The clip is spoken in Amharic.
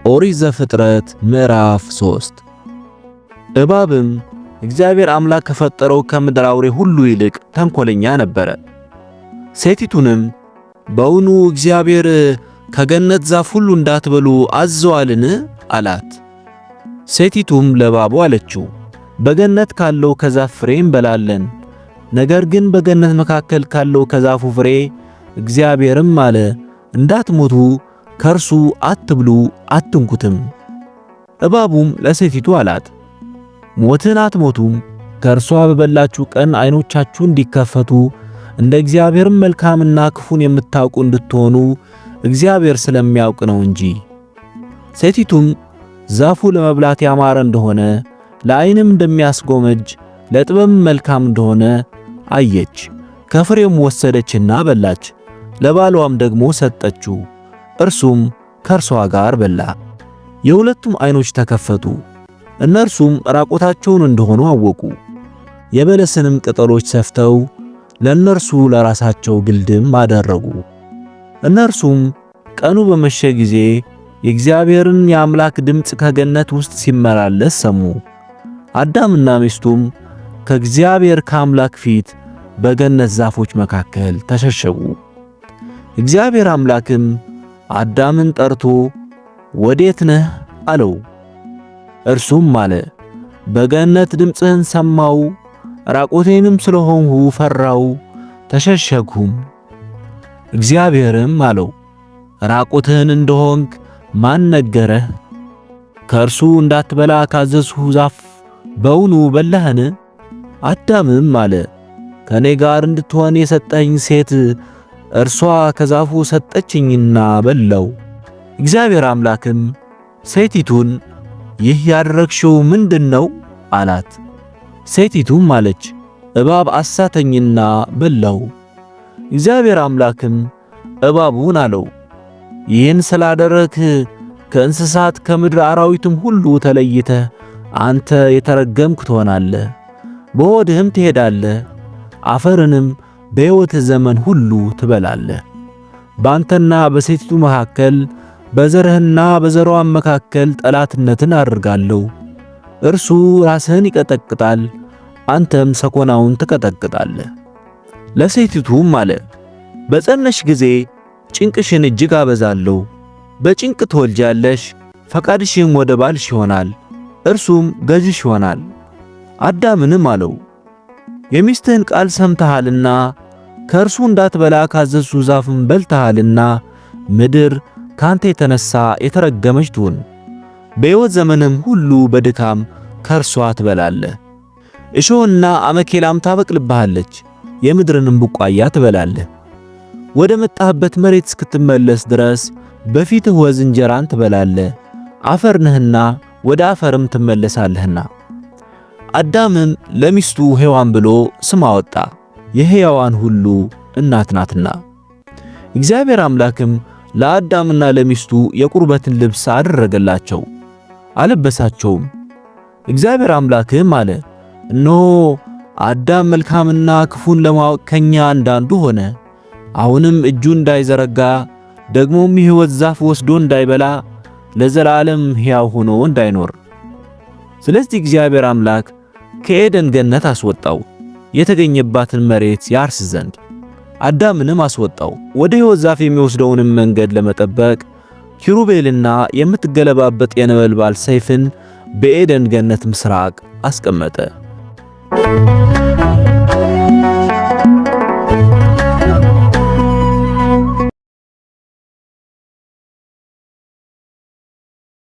ኦሪት ዘፍጥረት ምዕራፍ 3 እባብም እግዚአብሔር አምላክ ከፈጠረው ከምድር አውሬ ሁሉ ይልቅ ተንኮለኛ ነበረ። ሴቲቱንም በውኑ እግዚአብሔር ከገነት ዛፍ ሁሉ እንዳትበሉ አዘዋልን? አላት። ሴቲቱም ለእባቡ አለችው፣ በገነት ካለው ከዛፍ ፍሬ እንበላለን። ነገር ግን በገነት መካከል ካለው ከዛፉ ፍሬ እግዚአብሔርም አለ፣ እንዳትሞቱ ከእርሱ አትብሉ አትንኩትም። እባቡም ለሴቲቱ አላት፣ ሞትን አትሞቱም። ከእርሷ በበላችሁ ቀን ዓይኖቻችሁ እንዲከፈቱ እንደ እግዚአብሔርም መልካምና ክፉን የምታውቁ እንድትሆኑ እግዚአብሔር ስለሚያውቅ ነው እንጂ። ሴቲቱም ዛፉ ለመብላት ያማረ እንደሆነ ለዓይንም እንደሚያስጎመጅ ለጥበብም መልካም እንደሆነ አየች። ከፍሬውም ወሰደችና በላች፣ ለባሏም ደግሞ ሰጠችው፣ እርሱም ከእርሷ ጋር በላ። የሁለቱም ዓይኖች ተከፈቱ፣ እነርሱም ራቆታቸውን እንደሆኑ አወቁ። የበለስንም ቅጠሎች ሰፍተው ለእነርሱ ለራሳቸው ግልድም አደረጉ። እነርሱም ቀኑ በመሸ ጊዜ የእግዚአብሔርን የአምላክ ድምፅ ከገነት ውስጥ ሲመላለስ ሰሙ። አዳምና ሚስቱም ከእግዚአብሔር ከአምላክ ፊት በገነት ዛፎች መካከል ተሸሸጉ። እግዚአብሔር አምላክም አዳምን ጠርቶ ወዴት ነህ አለው። እርሱም አለ፣ በገነት ድምፅህን ሰማው፣ ራቆቴንም ስለሆንሁ ፈራው፣ ተሸሸግሁም። እግዚአብሔርም አለው፣ ራቆትህን እንደሆንክ ማን ነገረህ? ከእርሱ እንዳትበላ ካዘዝሁ ዛፍ በውኑ በላህን? አዳምም አለ፣ ከእኔ ጋር እንድትሆን የሰጠኝ ሴት እርሷ ከዛፉ ሰጠችኝና በላው። እግዚአብሔር አምላክም ሴቲቱን ይህ ያደረግሽው ምንድነው? አላት። ሴቲቱም አለች፣ እባብ አሳተኝና በላው። እግዚአብሔር አምላክም እባቡን አለው፣ ይህን ስላደረግህ ከእንስሳት ከምድር አራዊትም ሁሉ ተለይተህ አንተ የተረገምክ ትሆናለህ፣ በሆድህም ትሄዳለህ፣ አፈርንም በሕይወትህ ዘመን ሁሉ ትበላለህ። በአንተና በሴቲቱ መካከል በዘርህና በዘሯም መካከል ጠላትነትን አድርጋለሁ። እርሱ ራስህን ይቀጠቅጣል፣ አንተም ሰኮናውን ትቀጠቅጣለህ። ለሴቲቱም አለ፣ በጸነሽ ጊዜ ጭንቅሽን እጅግ አበዛለሁ። በጭንቅ ትወልጃለሽ፣ ፈቃድሽም ወደ ባልሽ ይሆናል፣ እርሱም ገዥሽ ይሆናል። አዳምንም አለው፣ የሚስትህን ቃል ሰምተሃልና ከእርሱ እንዳትበላ ካዘዝሁ ዛፍም በልተሃልና ምድር ካንተ የተነሳ የተረገመች ትሁን። በሕይወት ዘመንም ሁሉ በድካም ከእርሷ ትበላለህ። እሾህና አመኬላም ታበቅልብሃለች፣ የምድርንም ቡቃያ ትበላለህ። ወደ መጣህበት መሬት እስክትመለስ ድረስ በፊትህ ወዝ እንጀራን ትበላለህ፣ አፈር ነህና ወደ አፈርም ትመለሳለህና። አዳምም ለሚስቱ ሔዋን ብሎ ስም አወጣ፣ የሕያዋን ሁሉ እናት ናትና። እግዚአብሔር አምላክም ለአዳምና ለሚስቱ የቁርበትን ልብስ አደረገላቸው፣ አለበሳቸውም። እግዚአብሔር አምላክም አለ፣ እነሆ አዳም መልካምና ክፉን ለማወቅ ከኛ እንዳንዱ ሆነ። አሁንም እጁን እንዳይዘረጋ ደግሞም የሕይወት ዛፍ ወስዶ እንዳይበላ ለዘላለም ሕያው ሆኖ እንዳይኖር። ስለዚህ እግዚአብሔር አምላክ ከኤደን ገነት አስወጣው፣ የተገኘባትን መሬት ያርስ ዘንድ። አዳምንም አስወጣው፣ ወደ ሕይወት ዛፍ የሚወስደውንም መንገድ ለመጠበቅ ኪሩቤልና የምትገለባበጥ የነበልባል ሰይፍን በኤደን ገነት ምስራቅ አስቀመጠ።